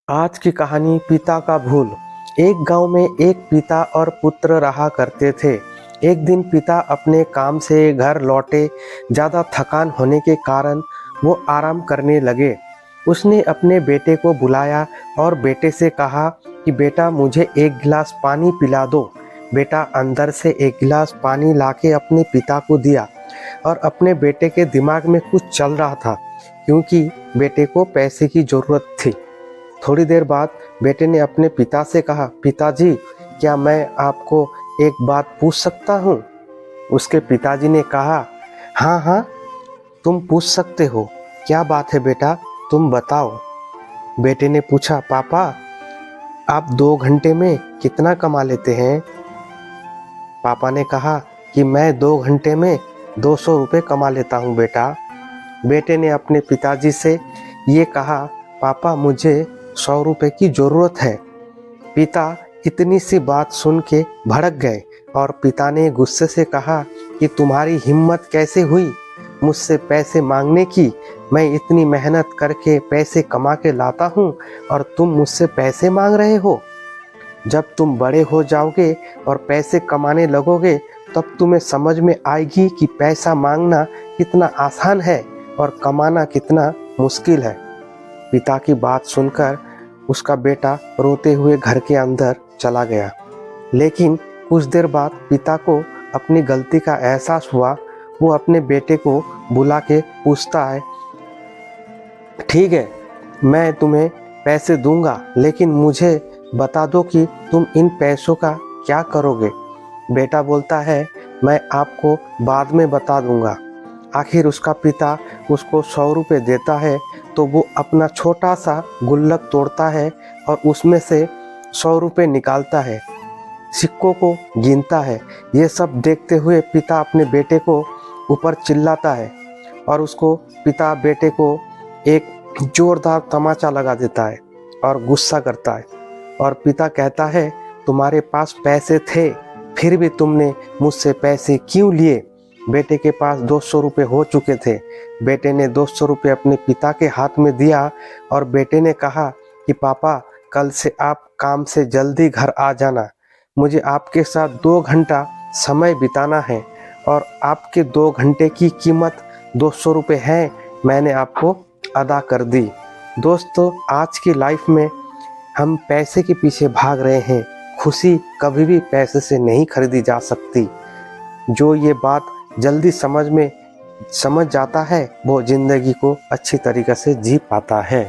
आज की कहानी पिता का भूल। एक गांव में एक पिता और पुत्र रहा करते थे। एक दिन पिता अपने काम से घर लौटे। ज़्यादा थकान होने के कारण वो आराम करने लगे। उसने अपने बेटे को बुलाया और बेटे से कहा कि बेटा मुझे एक गिलास पानी पिला दो। बेटा अंदर से एक गिलास पानी लाके अपने पिता को दिया और अपने बेटे के दिमाग में कुछ चल रहा था, क्योंकि बेटे को पैसे की ज़रूरत थी। थोड़ी देर बाद बेटे ने अपने पिता से कहा, पिताजी क्या मैं आपको एक बात पूछ सकता हूँ? उसके पिताजी ने कहा, हाँ हाँ तुम पूछ सकते हो। क्या बात है बेटा, तुम बताओ। बेटे ने पूछा, पापा आप 2 घंटे में कितना कमा लेते हैं? पापा ने कहा कि मैं 2 घंटे में 200 रुपये कमा लेता हूँ बेटा। बेटे ने अपने पिताजी से ये कहा, पापा मुझे 100 रुपये की ज़रूरत है। पिता इतनी सी बात सुन के भड़क गए और पिता ने गुस्से से कहा कि तुम्हारी हिम्मत कैसे हुई मुझसे पैसे मांगने की? मैं इतनी मेहनत करके पैसे कमा के लाता हूँ और तुम मुझसे पैसे मांग रहे हो। जब तुम बड़े हो जाओगे और पैसे कमाने लगोगे तब तुम्हें समझ में आएगी कि पैसा मांगना कितना आसान है और कमाना कितना मुश्किल है। पिता की बात सुनकर उसका बेटा रोते हुए घर के अंदर चला गया। लेकिन कुछ देर बाद पिता को अपनी गलती का एहसास हुआ। वो अपने बेटे को बुला के पूछता है, ठीक है मैं तुम्हें पैसे दूंगा, लेकिन मुझे बता दो कि तुम इन पैसों का क्या करोगे। बेटा बोलता है, मैं आपको बाद में बता दूंगा। आखिर उसका पिता उसको 100 रुपये देता है तो वो अपना छोटा सा गुल्लक तोड़ता है और उसमें से 100 रुपये निकालता है, सिक्कों को गिनता है। ये सब देखते हुए पिता अपने बेटे को ऊपर चिल्लाता है और उसको पिता बेटे को एक जोरदार तमाचा लगा देता है और गुस्सा करता है। और पिता कहता है, तुम्हारे पास पैसे थे फिर भी तुमने मुझसे पैसे क्यों लिए? बेटे के पास 200 रुपये हो चुके थे। बेटे ने 200 रुपये अपने पिता के हाथ में दिया और बेटे ने कहा कि पापा कल से आप काम से जल्दी घर आ जाना। मुझे आपके साथ 2 घंटा समय बिताना है और आपके 2 घंटे की कीमत 200 रुपये है, मैंने आपको अदा कर दी। दोस्तों आज की लाइफ में हम पैसे के पीछे भाग रहे हैं। खुशी कभी भी पैसे से नहीं खरीदी जा सकती। जो ये बात जल्दी समझ जाता है वो ज़िंदगी को अच्छी तरीके से जी पाता है।